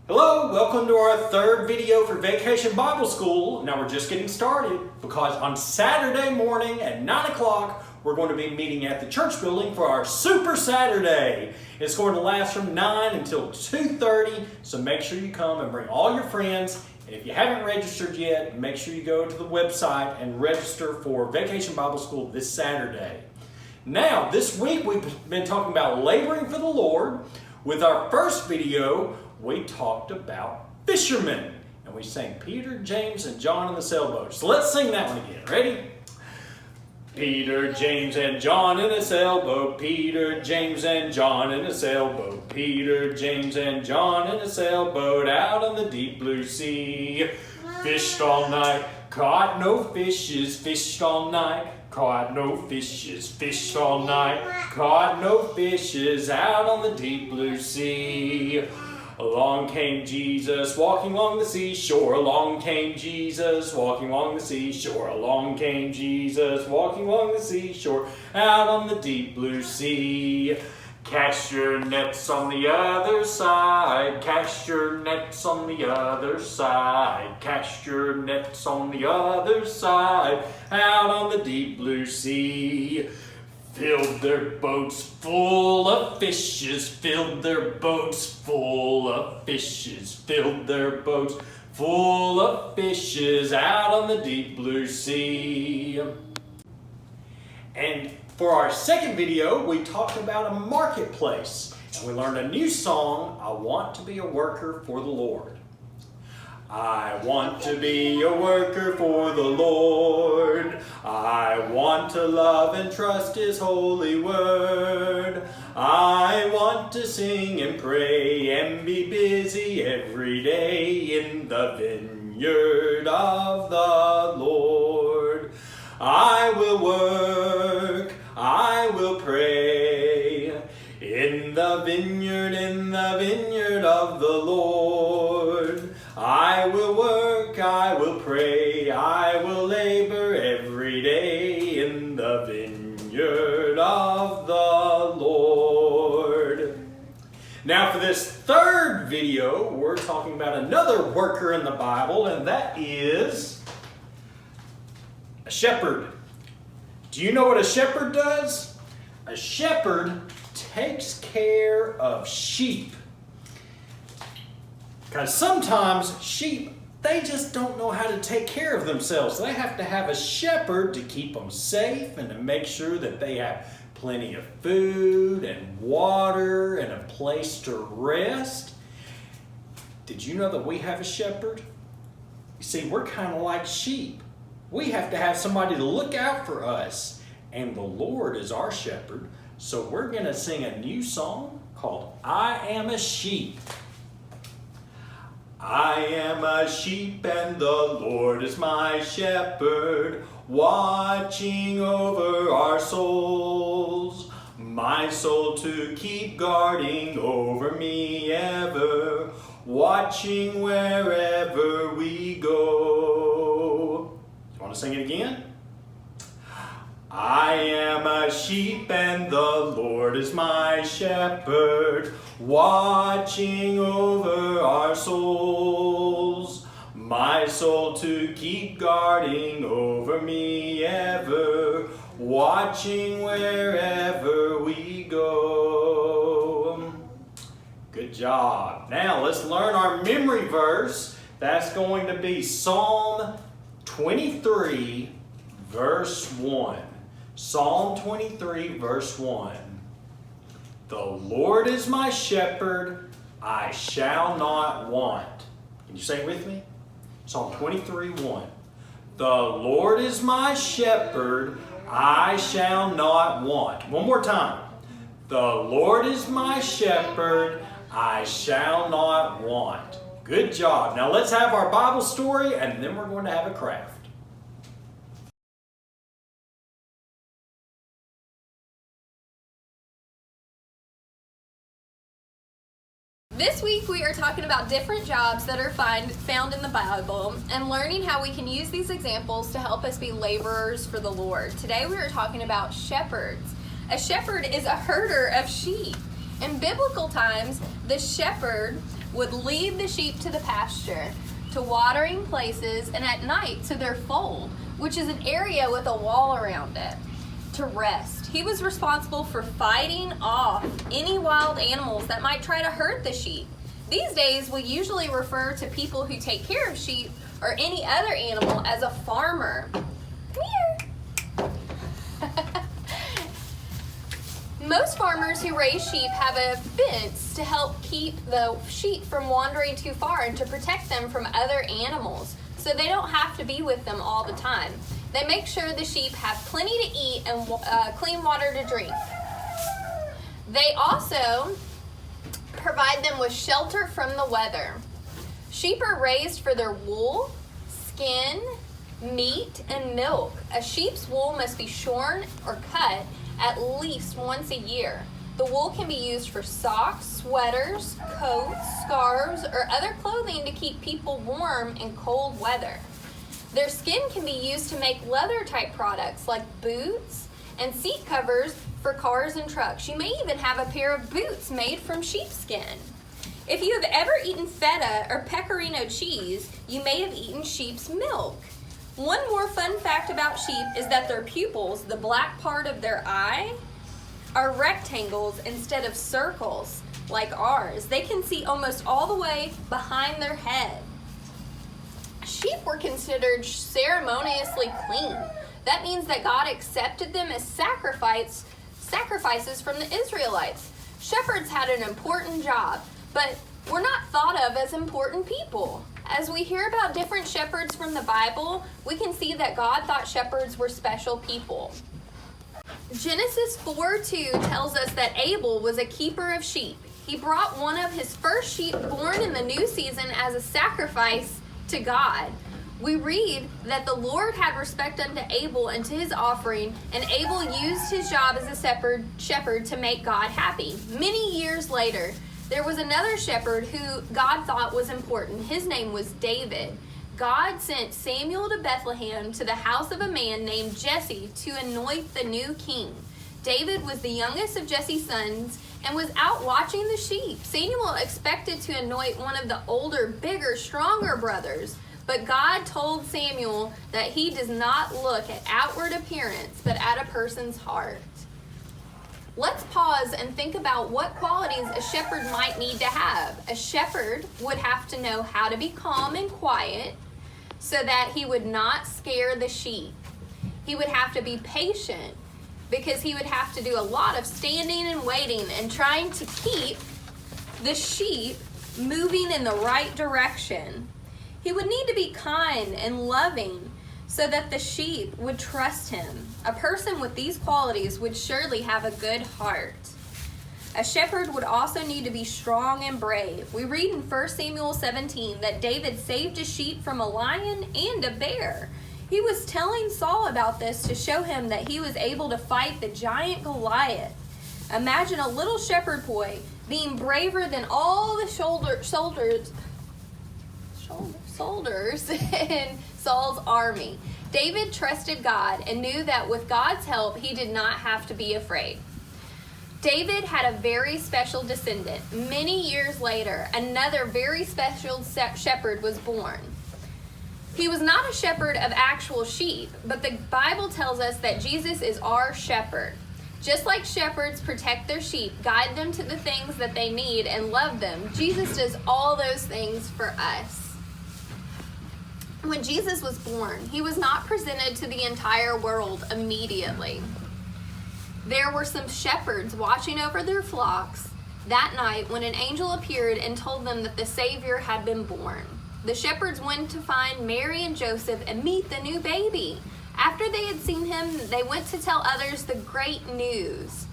Hello, welcome to our third video for Vacation Bible School. Now we're just getting started because on Saturday morning at 9 o'clock, we're going to be meeting at the church building for our Super Saturday. It's going to last from 9 until 2:30, so make sure you come and bring all your friends. And if you haven't registered yet, make sure you go to the website and register for Vacation Bible School this Saturday. Now, this week we've been talking about laboring for the Lord. With our first video, we talked about fishermen, and we sang Peter, James, and John in the sailboat. So let's sing that one again. Ready? Peter, James, and John in a sailboat. Peter, James, and John in a sailboat. Peter, James, and John in a sailboat out on the deep blue sea. Fished all night, caught no fishes. Fished all night, caught no fishes. Fished all night, caught no fishes out on the deep blue sea. Along came Jesus, walking along the seashore. Along came Jesus, walking along the seashore. Along came Jesus, walking along the seashore, out on the deep blue sea. Cast your nets on the other side. Cast your nets on the other side. Cast your nets on the other side, out on the deep blue sea. Filled their boats full of fishes, filled their boats full of fishes, filled their boats full of fishes out on the deep blue sea. And for our second video, we talked about a marketplace, and we learned a new song, I Want to Be a Worker for the Lord. I want to be a worker for the Lord. I want to love and trust His holy word. I want to sing and pray and be busy every day in the vineyard of the Lord. I will work, I will pray in the vineyard of the Lord. I will work, I will pray, I will labor every day in the vineyard of the Lord. Now for this third video, we're talking about another worker in the Bible, and that is a shepherd. Do you know what a shepherd does? A shepherd takes care of sheep. Because sometimes sheep, they just don't know how to take care of themselves. They have to have a shepherd to keep them safe and to make sure that they have plenty of food and water and a place to rest. Did you know that we have a shepherd? You see, we're kind of like sheep. We have to have somebody to look out for us. And the Lord is our shepherd. So we're going to sing a new song called I Am a Sheep. I am a sheep and the Lord is my shepherd, watching over our souls. My soul to keep guarding over me ever, watching wherever we go. You want to sing it again? I am a sheep and the Lord is my shepherd, watching over our souls. My soul to keep guarding over me ever, watching wherever we go. Good job. Now let's learn our memory verse. That's going to be Psalm 23, verse 1. Psalm 23, verse 1. The Lord is my shepherd, I shall not want. Can you say it with me? Psalm 23, 1. The Lord is my shepherd, I shall not want. One more time. The Lord is my shepherd, I shall not want. Good job. Now let's have our Bible story, and then we're going to have a craft. This week we are talking about different jobs that are found in the Bible and learning how we can use these examples to help us be laborers for the Lord. Today we are talking about shepherds. A shepherd is a herder of sheep. In biblical times, the shepherd would lead the sheep to the pasture, to watering places, and at night to their fold, which is an area with a wall around it, to rest. He was responsible for fighting off any wild animals that might try to hurt the sheep. These days, we usually refer to people who take care of sheep or any other animal as a farmer. Come here. Most farmers who raise sheep have a fence to help keep the sheep from wandering too far and to protect them from other animals, so they don't have to be with them all the time. They make sure the sheep have plenty to eat and clean water to drink. They also provide them with shelter from the weather. Sheep are raised for their wool, skin, meat, and milk. A sheep's wool must be shorn or cut at least once a year. The wool can be used for socks, sweaters, coats, scarves, or other clothing to keep people warm in cold weather. Their skin can be used to make leather-type products like boots and seat covers for cars and trucks. You may even have a pair of boots made from sheepskin. If you have ever eaten feta or pecorino cheese, you may have eaten sheep's milk. One more fun fact about sheep is that their pupils, the black part of their eye, are rectangles instead of circles like ours. They can see almost all the way behind their head. Sheep were considered ceremoniously clean. That means that God accepted them as sacrifices from the Israelites. Shepherds had an important job, but were not thought of as important people. As we hear about different shepherds from the Bible, we can see that God thought shepherds were special people. Genesis 4:2 tells us that Abel was a keeper of sheep. He brought one of his first sheep born in the new season as a sacrifice to God. We read that the Lord had respect unto Abel and to his offering, and Abel used his job as a shepherd to make God happy. Many years later, there was another shepherd who God thought was important. His name was David. God sent Samuel to Bethlehem to the house of a man named Jesse to anoint the new king. David was the youngest of Jesse's sons and was out watching the sheep. Samuel expected to anoint one of the older, bigger, stronger brothers, but God told Samuel that he does not look at outward appearance, but at a person's heart. Let's pause and think about what qualities a shepherd might need to have. A shepherd would have to know how to be calm and quiet so that he would not scare the sheep. He would have to be patient because he would have to do a lot of standing and waiting and trying to keep the sheep moving in the right direction. He would need to be kind and loving so that the sheep would trust him. A person with these qualities would surely have a good heart. A shepherd would also need to be strong and brave. We read in 1 Samuel 17 that David saved a sheep from a lion and a bear. He was telling Saul about this to show him that he was able to fight the giant Goliath. Imagine a little shepherd boy being braver than all the soldiers in Saul's army. David trusted God and knew that with God's help, he did not have to be afraid. David had a very special descendant. Many years later, another very special shepherd was born. He was not a shepherd of actual sheep, but the Bible tells us that Jesus is our shepherd. Just like shepherds protect their sheep, guide them to the things that they need, and love them, Jesus does all those things for us. When Jesus was born, he was not presented to the entire world immediately. There were some shepherds watching over their flocks that night when an angel appeared and told them that the Savior had been born. The shepherds went to find Mary and Joseph and meet the new baby. After they had seen him, they went to tell others the great news.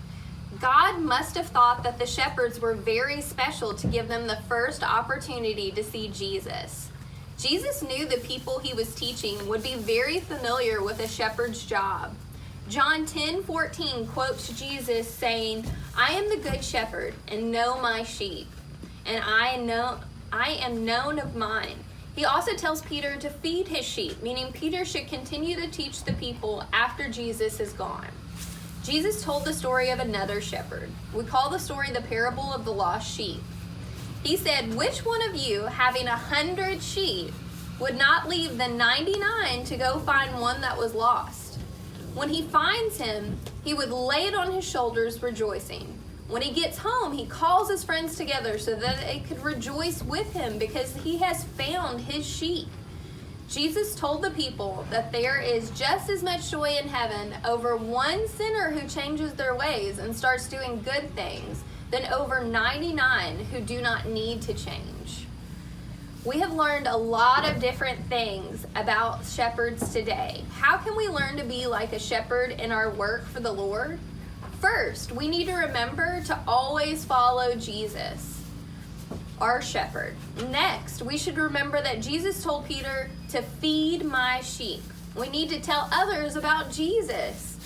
God must have thought that the shepherds were very special to give them the first opportunity to see Jesus. Jesus knew the people he was teaching would be very familiar with a shepherd's job. John 10:14 quotes Jesus saying, "I am the good shepherd and know my sheep, and I am known of mine." He also tells Peter to feed his sheep, meaning Peter should continue to teach the people after Jesus is gone. Jesus told the story of another shepherd. We call the story the parable of the lost sheep. He said, "Which one of you, having 100 sheep, would not leave the 99 to go find one that was lost? When he finds him, he would lay it on his shoulders, rejoicing. When he gets home, he calls his friends together so that they could rejoice with him because he has found his sheep." Jesus told the people that there is just as much joy in heaven over one sinner who changes their ways and starts doing good things than over 99 who do not need to change. We have learned a lot of different things about shepherds today. How can we learn to be like a shepherd in our work for the Lord? First, we need to remember to always follow Jesus, our shepherd. Next, we should remember that Jesus told Peter to feed my sheep. We need to tell others about Jesus.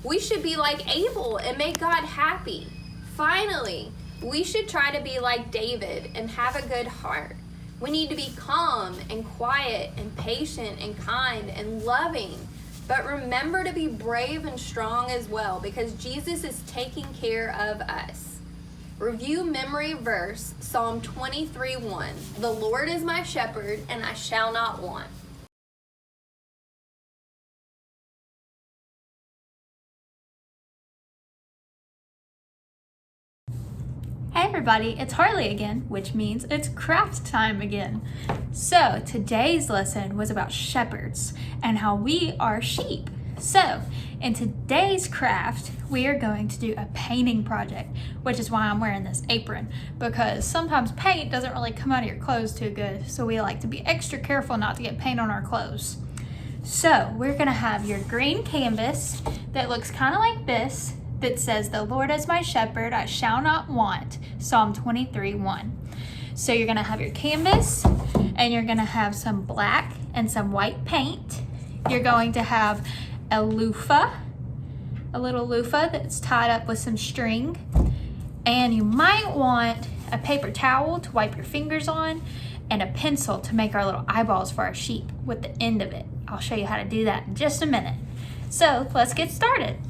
We should be like Abel and make God happy. Finally, we should try to be like David and have a good heart. We need to be calm and quiet and patient and kind and loving. But remember to be brave and strong as well, because Jesus is taking care of us. Review memory verse, Psalm 23:1. "The Lord is my shepherd, and I shall not want." Hey everybody, it's Harley again, which means it's craft time again. So today's lesson was about shepherds and how we are sheep. So in today's craft, we are going to do a painting project, which is why I'm wearing this apron, because sometimes paint doesn't really come out of your clothes too good. So we like to be extra careful not to get paint on our clothes. So we're gonna have your green canvas that looks kind of like this, that says, "The Lord is my shepherd, I shall not want," Psalm 23:1. So you're gonna have your canvas, and you're gonna have some black and some white paint. You're going to have a loofah, a little loofah that's tied up with some string. And you might want a paper towel to wipe your fingers on, and a pencil to make our little eyeballs for our sheep with the end of it. I'll show you how to do that in just a minute. So let's get started.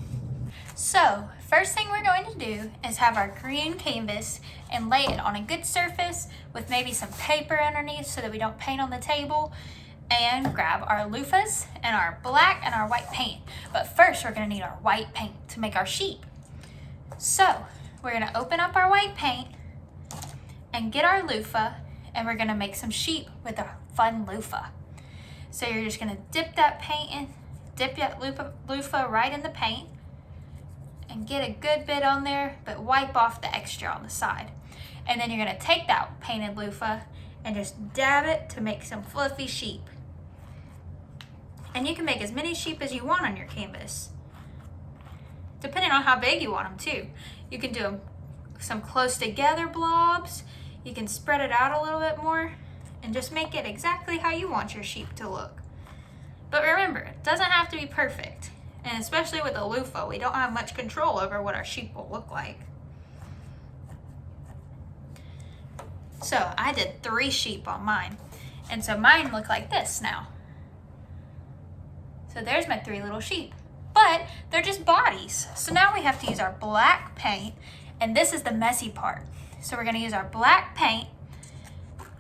So first thing we're going to do is have our green canvas and lay it on a good surface with maybe some paper underneath so that we don't paint on the table, and grab our loofahs and our black and our white paint. But first we're going to need our white paint to make our sheep. So we're going to open up our white paint and get our loofah, and we're going to make some sheep with a fun loofah. So you're just going to dip that paint in, dip that loofah right in the paint, and get a good bit on there, but wipe off the extra on the side. And then you're gonna take that painted loofah and just dab it to make some fluffy sheep. And you can make as many sheep as you want on your canvas, depending on how big you want them too. You can do some close together blobs. You can spread it out a little bit more and just make it exactly how you want your sheep to look. But remember, it doesn't have to be perfect. And especially with a loofah, we don't have much control over what our sheep will look like. So I did 3 sheep on mine. And so mine look like this now. So there's my 3 little sheep. But they're just bodies. So now we have to use our black paint. And this is the messy part. So we're gonna use our black paint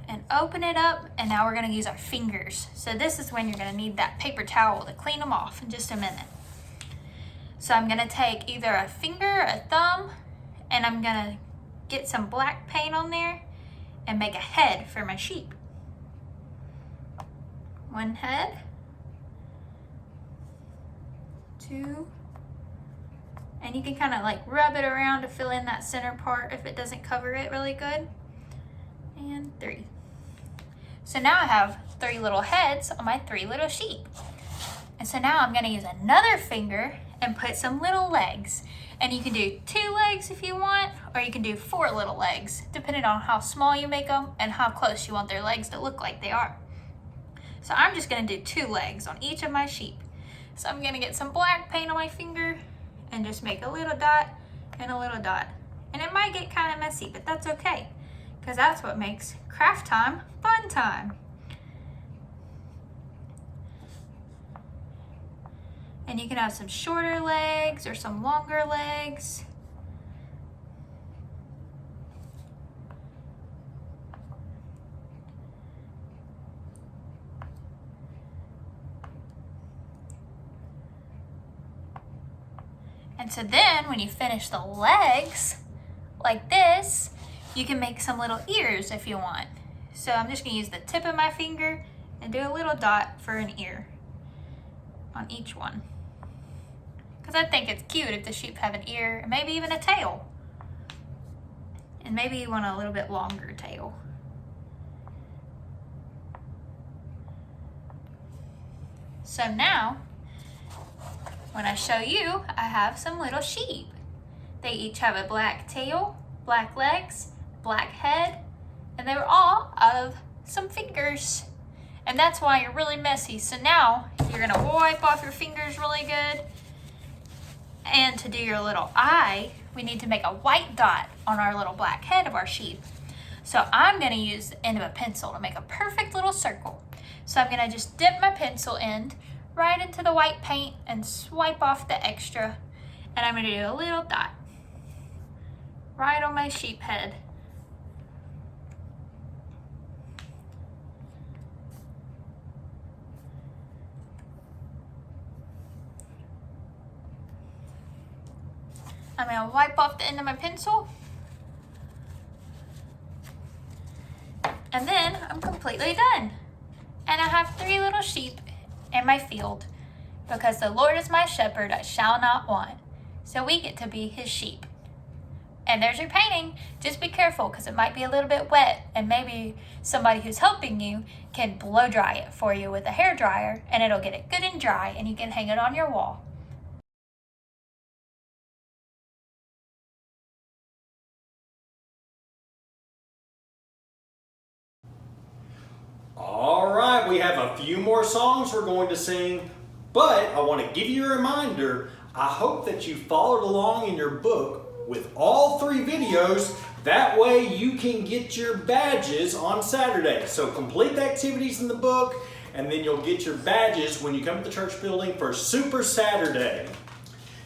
and open it up. And now we're gonna use our fingers. So this is when you're gonna need that paper towel to clean them off in just a minute. So I'm gonna take either a finger or a thumb, and I'm gonna get some black paint on there and make a head for my sheep. 1 head, 2, and you can kind of like rub it around to fill in that center part if it doesn't cover it really good, and 3. So now I have 3 little heads on my 3 little sheep. And so now I'm gonna use another finger and put some little legs. And you can do 2 legs if you want, or you can do 4 little legs, depending on how small you make them and how close you want their legs to look like they are. So I'm just gonna do 2 legs on each of my sheep. So I'm gonna get some black paint on my finger and just make a little dot and a little dot. And it might get kind of messy, but that's okay, because that's what makes craft time fun time. And you can have some shorter legs or some longer legs. And so then when you finish the legs, like this, you can make some little ears if you want. So I'm just gonna use the tip of my finger and do a little dot for an ear on each one. Because I think it's cute if the sheep have an ear and maybe even a tail. And maybe you want a little bit longer tail. So now, when I show you, I have some little sheep. They each have a black tail, black legs, black head, and they were all of some fingers. And that's why you're really messy. So now you're gonna wipe off your fingers really good. And to do your little eye, we need to make a white dot on our little black head of our sheep. So I'm gonna use the end of a pencil to make a perfect little circle. So I'm gonna just dip my pencil end right into the white paint and swipe off the extra. And I'm gonna do a little dot right on my sheep head. I'm gonna wipe off the end of my pencil. And then I'm completely done. And I have 3 little sheep in my field because the Lord is my shepherd, I shall not want. So we get to be his sheep. And there's your painting. Just be careful because it might be a little bit wet and maybe somebody who's helping you can blow dry it for you with a hair dryer and it'll get it good and dry and you can hang it on your wall. All right, we have a few more songs we're going to sing, but I want to give you a reminder. I hope that you followed along in your book with all 3 videos. That way you can get your badges on Saturday. So complete the activities in the book, and then you'll get your badges when you come to the church building for Super Saturday.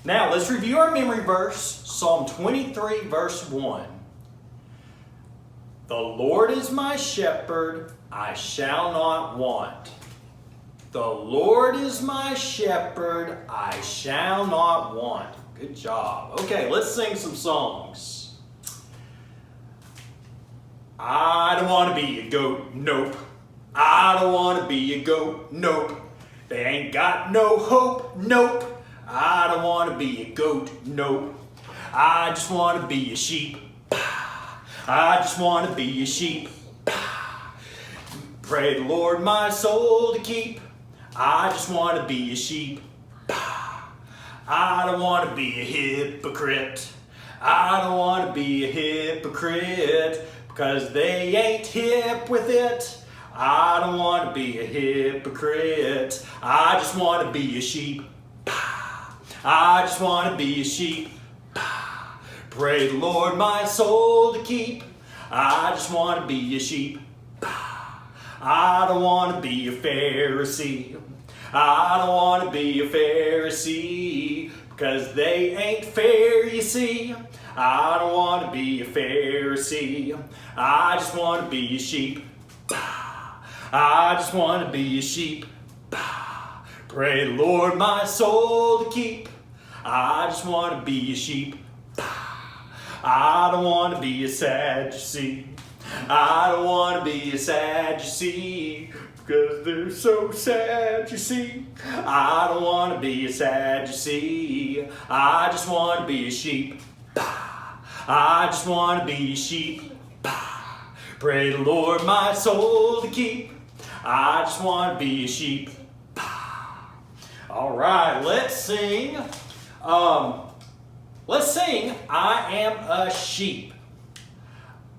Now let's review our memory verse, Psalm 23, verse 1. The Lord is my shepherd, I shall not want. The Lord is my shepherd, I shall not want. Good job. Okay, let's sing some songs. I don't want to be a goat, nope. I don't want to be a goat, nope. They ain't got no hope, nope. I don't want to be a goat, nope. I just want to be a sheep. I just want to be a sheep. Pray the Lord my soul to keep. I just want to be a sheep. I don't want to be a hypocrite. I don't want to be a hypocrite because they ain't hip with it. I don't want to be a hypocrite. I just want to be a sheep. I just want to be a sheep. Pray the Lord my soul to keep. I just want to be a sheep. I don't want to be a Pharisee. I don't want to be a Pharisee because they ain't fair, you see. I don't want to be a Pharisee. I just want to be a sheep. I just want to be a sheep. Pray the Lord my soul to keep. I just want to be a sheep. I don't want to be a Sadducee. I don't want to be a Sadducee because they're so sad, you see. I don't want to be a Sadducee. I just want to be a sheep. I just want to be a sheep. Pray the Lord my soul to keep. I just want to be a sheep. All right, let's sing. I am a sheep.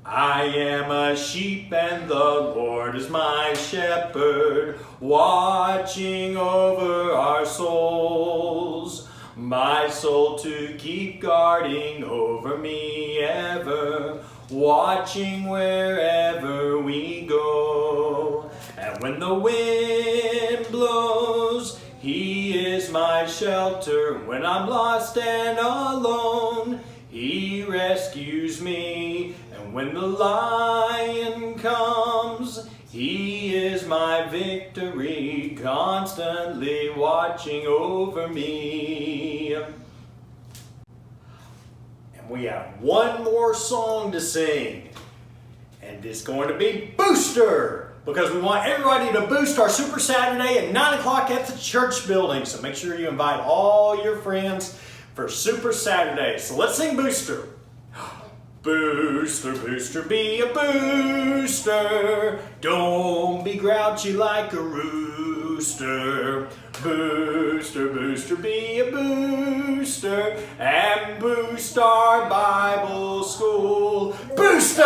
I am a sheep and the Lord is my shepherd, watching over our souls. My soul to keep guarding over me ever, watching wherever we go. And when the wind blows, He is my shelter. When I'm lost and alone, He rescues me. And when the lion comes, He is my victory, constantly watching over me. we have one more song to sing. And it's going to be Booster, because we want everybody to boost our Super Saturday at 9 o'clock at the church building. So make sure you invite all your friends for Super Saturday. So let's sing Booster. Booster, booster, be a booster. Don't be grouchy like a rooster. Booster, booster, be a booster. And boost our Bible school. Booster!